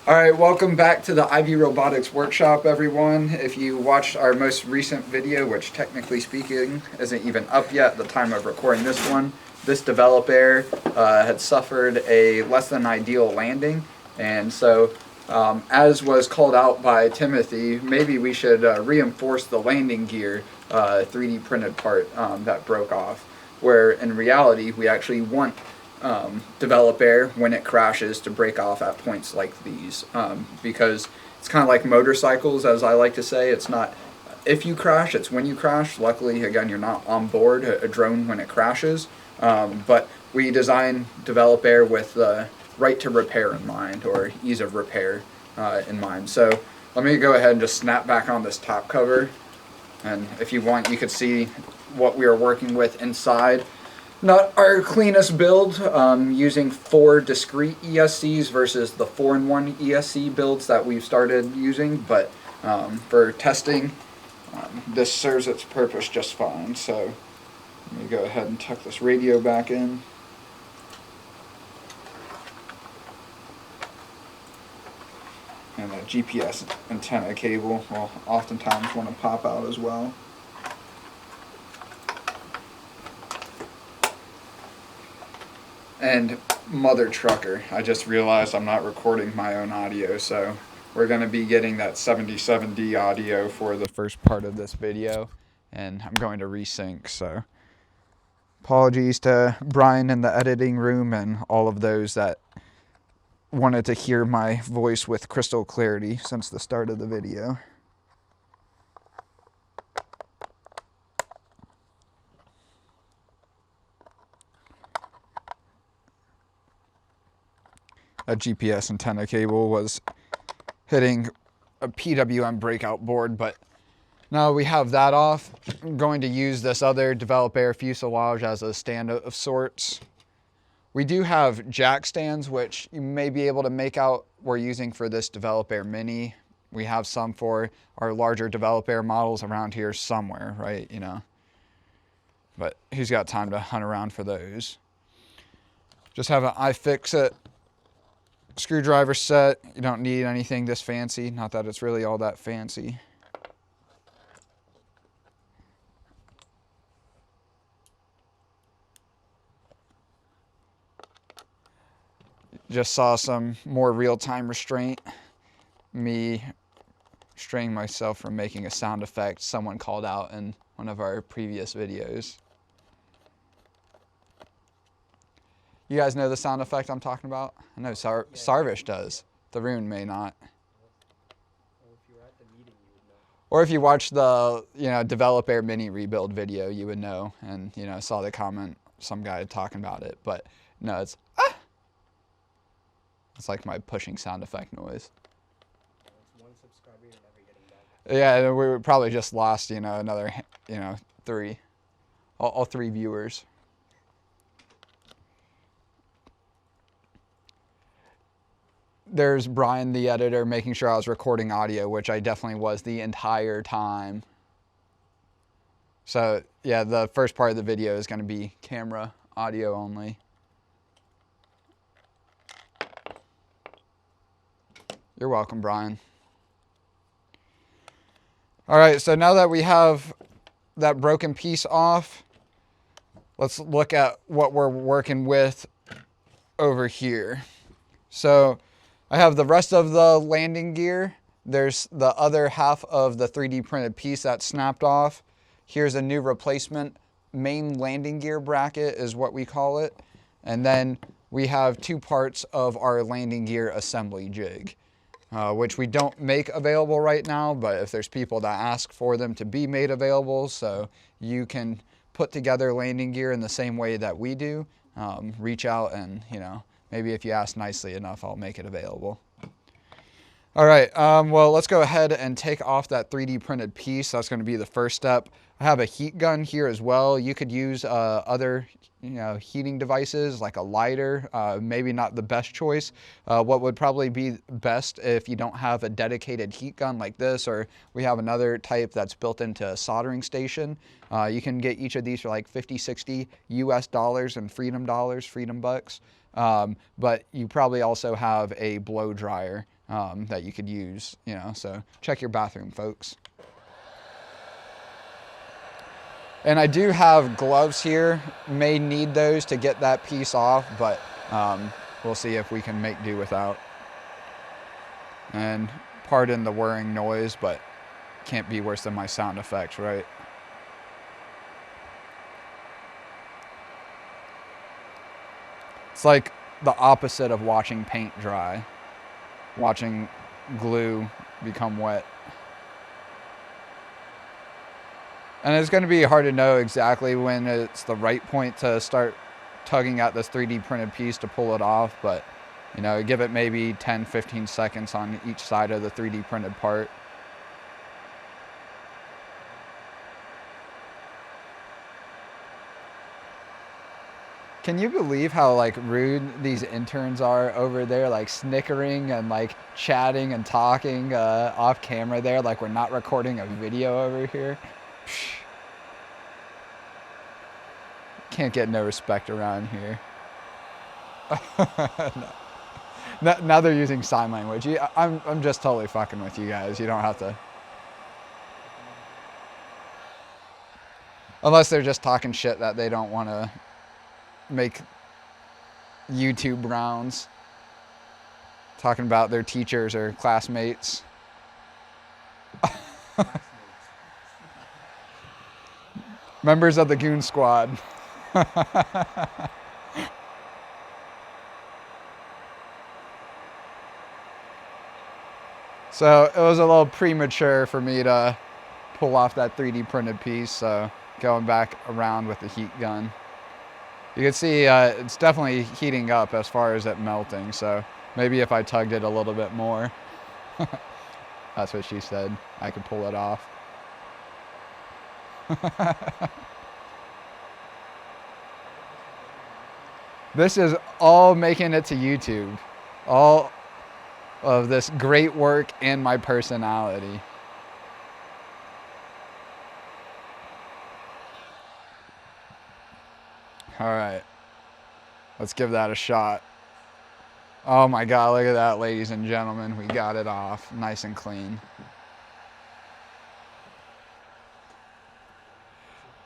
All right, welcome back to the Ivy Robotics Workshop, everyone. If you watched our most recent video, which technically speaking isn't even up yet at the time of recording this one, this developer had suffered a less than ideal landing, and so as was called out by Timothy, maybe we should reinforce the landing gear 3D printed part that broke off, where in reality we actually want develop air when it crashes to break off at points like these, because it's kind of like motorcycles, as I like to say. It's not if you crash, it's when you crash. Luckily, again, you're not on board a drone when it crashes, but we design develop air with the right to repair in mind, or ease of repair in mind. So let me go ahead and just snap back on this top cover, and if you want, you could see what we are working with inside. Not our cleanest build, using 4 discrete ESCs versus the 4-in-1 ESC builds that we've started using, but for testing, this serves its purpose just fine. So let me go ahead and tuck this radio back in. And a GPS antenna cable will oftentimes want to pop out as well. And mother trucker, I just realized I'm not recording my own audio, so we're going to be getting that 77D audio for the first part of this video, and I'm going to resync, so apologies to Brian in the editing room and all of those that wanted to hear my voice with crystal clarity since the start of the video. A GPS antenna cable was hitting a PWM breakout board, but now we have that off. I'm going to use this other develop air fuselage as a stand of sorts. We do have jack stands, which you may be able to make out we're using for this develop air mini. We have some for our larger develop air models around here somewhere, right? You know, but who's got time to hunt around for those? Just have an iFixit screwdriver set. You don't need anything this fancy, not that it's really all that fancy. Just saw some more real-time restraint, me restraining myself from making a sound effect someone called out in one of our previous videos. You guys know the sound effect I'm talking about? I know Sarvish does. Tharun may not. Or if you watch the develop air mini rebuild video, you would know, and saw the comment some guy talking about it. But no, it's ah. It's like my pushing sound effect noise. It's one subscriber, you're never getting back. Yeah, we probably just lost another 3, all 3 viewers. There's Brian, the editor, making sure I was recording audio, which I definitely was the entire time. So yeah, the first part of the video is going to be camera audio only. You're welcome, Brian. All right, so now that we have that broken piece off, let's look at what we're working with over here. So I have the rest of the landing gear. There's the other half of the 3D printed piece that snapped off. Here's a new replacement. Main landing gear bracket is what we call it. And then we have 2 parts of our landing gear assembly jig, which we don't make available right now, but if there's people that ask for them to be made available so you can put together landing gear in the same way that we do, reach out and, maybe if you ask nicely enough, I'll make it available. All right, well, let's go ahead and take off that 3D printed piece. That's going to be the first step. I have a heat gun here as well. You could use other heating devices like a lighter, maybe not the best choice. What would probably be best if you don't have a dedicated heat gun like this, or we have another type that's built into a soldering station. You can get each of these for like 50, 60 US dollars and freedom bucks. But you probably also have a blow dryer that you could use, you know, so check your bathroom, folks. And I do have gloves here, may need those to get that piece off, but we'll see if we can make do without. And pardon the whirring noise, but can't be worse than my sound effects, right? It's like the opposite of watching paint dry, watching glue become wet. And it's going to be hard to know exactly when it's the right point to start tugging at this 3D printed piece to pull it off, but you know, give it maybe 10-15 seconds on each side of the 3D printed part. Can you believe how like rude these interns are over there, like snickering and like chatting and talking off camera there, like we're not recording a video over here? Psh. Can't get no respect around here. No. Now they're using sign language. I'm just totally fucking with you guys. You don't have to. Unless they're just talking shit that they don't want to make YouTube rounds. Talking about their teachers or classmates. Members of the Goon Squad. So it was a little premature for me to pull off that 3D printed piece, so going back around with the heat gun. You can see it's definitely heating up as far as it melting, so maybe if I tugged it a little bit more. That's what she said. I could pull it off. This is all making it to YouTube. All of this great work and my personality. All right, let's give that a shot. Oh my God, look at that, ladies and gentlemen. We got it off nice and clean.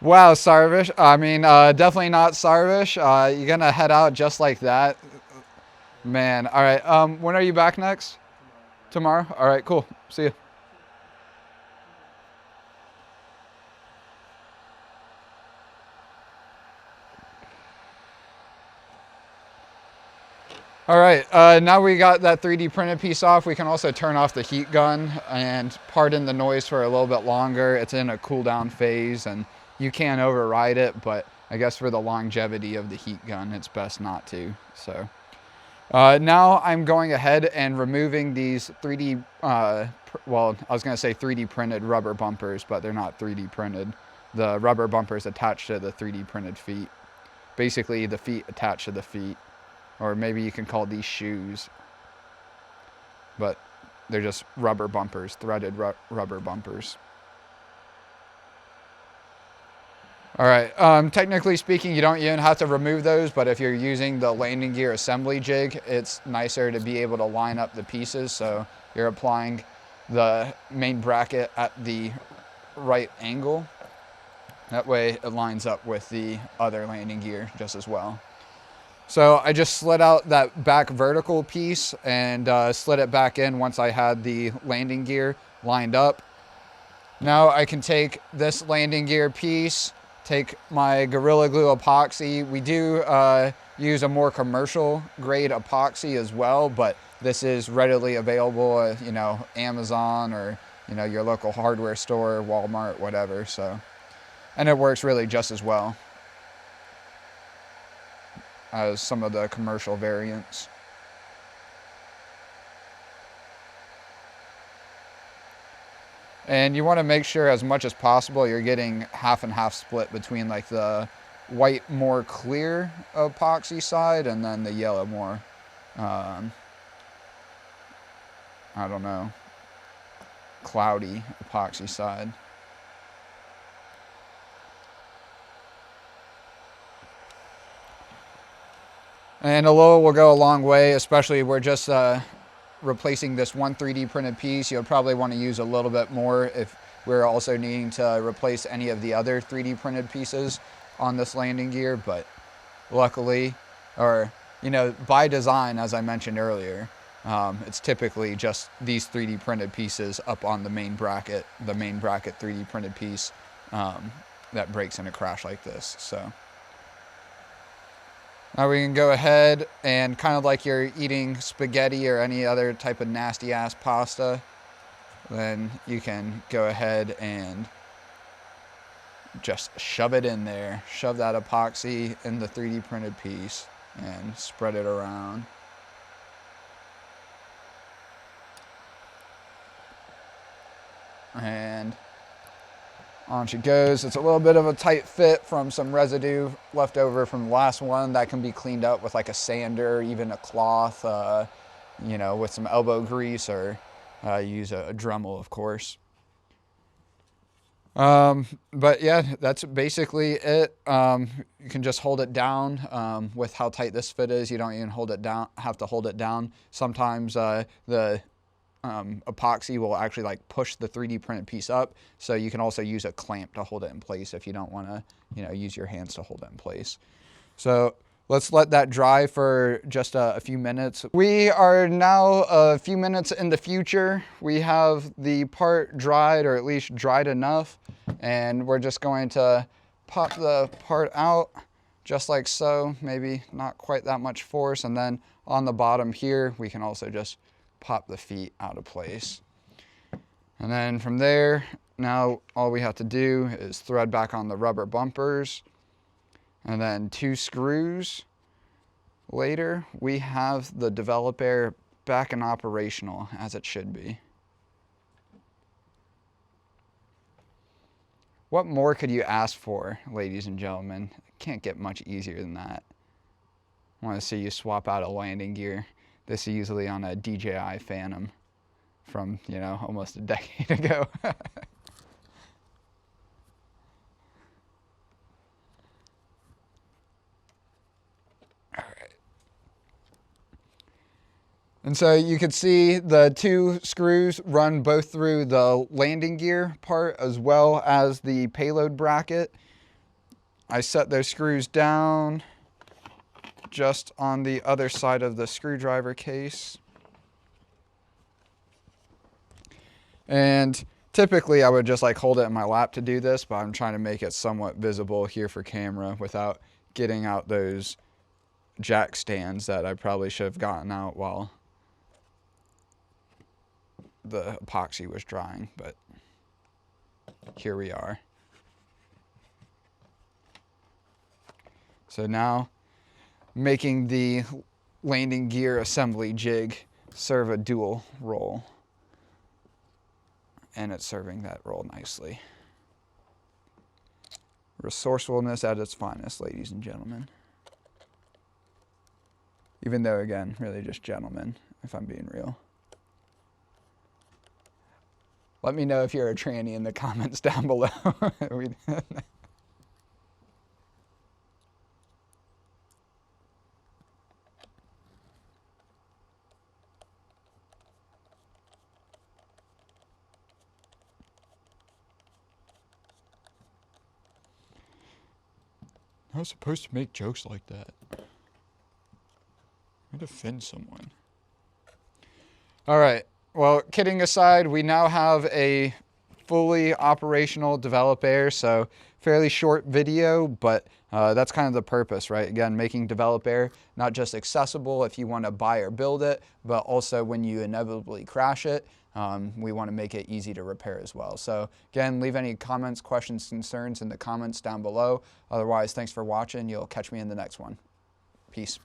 Wow, Sarvish. I mean, definitely not Sarvish. You're gonna head out just like that? Man, all right. When are you back next? Tomorrow? All right, cool. See you. All right, now we got that 3D printed piece off. We can also turn off the heat gun and pardon the noise for a little bit longer. It's in a cool down phase and you can override it, but I guess for the longevity of the heat gun, it's best not to. So now I'm going ahead and removing these 3D, well, I was gonna say 3D printed rubber bumpers, but they're not 3D printed. The rubber bumpers attached to the 3D printed feet. Basically the feet attached to the feet. Or maybe you can call these shoes, but they're just rubber bumpers, threaded rubber bumpers. All right, technically speaking, you don't even have to remove those, but if you're using the landing gear assembly jig, it's nicer to be able to line up the pieces, so you're applying the main bracket at the right angle. That way it lines up with the other landing gear just as well. So I just slid out that back vertical piece and slid it back in once I had the landing gear lined up. Now I can take this landing gear piece, take my Gorilla Glue epoxy. We do use a more commercial grade epoxy as well, but this is readily available at, you know, Amazon or, you know, your local hardware store, Walmart, whatever. So, and it works really just as well as some of the commercial variants. And you want to make sure as much as possible you're getting half and half split between like the white more clear epoxy side and then the yellow more, I don't know, cloudy epoxy side. And a little will go a long way, especially we're just replacing this one 3D printed piece. You'll probably want to use a little bit more if we're also needing to replace any of the other 3D printed pieces on this landing gear. But luckily, or by design, as I mentioned earlier, it's typically just these 3D printed pieces up on the main bracket 3D printed piece that breaks in a crash like this. So now we can go ahead and, kind of like you're eating spaghetti or any other type of nasty ass pasta, then you can go ahead and just shove it in there. Shove that epoxy in the 3D printed piece and spread it around. And on she goes. It's a little bit of a tight fit from some residue left over from the last one. That can be cleaned up with like a sander, even a cloth, with some elbow grease, or use a Dremel, of course. But yeah, that's basically it. You can just hold it down with how tight this fit is. You don't even have to hold it down. Sometimes the epoxy will actually like push the 3D printed piece up, so you can also use a clamp to hold it in place if you don't want to use your hands to hold it in place. So let's let that dry for just a few minutes. We are now a few minutes in the future. We have the part dried, or at least dried enough, and we're just going to pop the part out just like so. Maybe not quite that much force, and then on the bottom here we can also just pop the feet out of place. And then from there, now all we have to do is thread back on the rubber bumpers, and then 2 screws later we have the developer back and operational as it should be. What more could you ask for, ladies and gentlemen? Can't get much easier than that. I want to see you swap out a landing gear. This is usually on a DJI Phantom from, almost a decade ago. All right. And so you can see the 2 screws run both through the landing gear part as well as the payload bracket. I set those screws down just on the other side of the screwdriver case. And typically I would just like hold it in my lap to do this, but I'm trying to make it somewhat visible here for camera without getting out those jack stands that I probably should have gotten out while the epoxy was drying, but here we are. So now, making the landing gear assembly jig serve a dual role. And it's serving that role nicely. Resourcefulness at its finest, ladies and gentlemen. Even though, again, really just gentlemen, if I'm being real. Let me know if you're a tranny in the comments down below. I was supposed to make jokes like that. I'd offend someone. All right. Well, kidding aside, we now have a fully operational developer. So fairly short video, but that's kind of the purpose, right? Again, making developer not just accessible if you want to buy or build it, but also when you inevitably crash it, we want to make it easy to repair as well. So again, leave any comments, questions, concerns in the comments down below. Otherwise, thanks for watching. You'll catch me in the next one. Peace.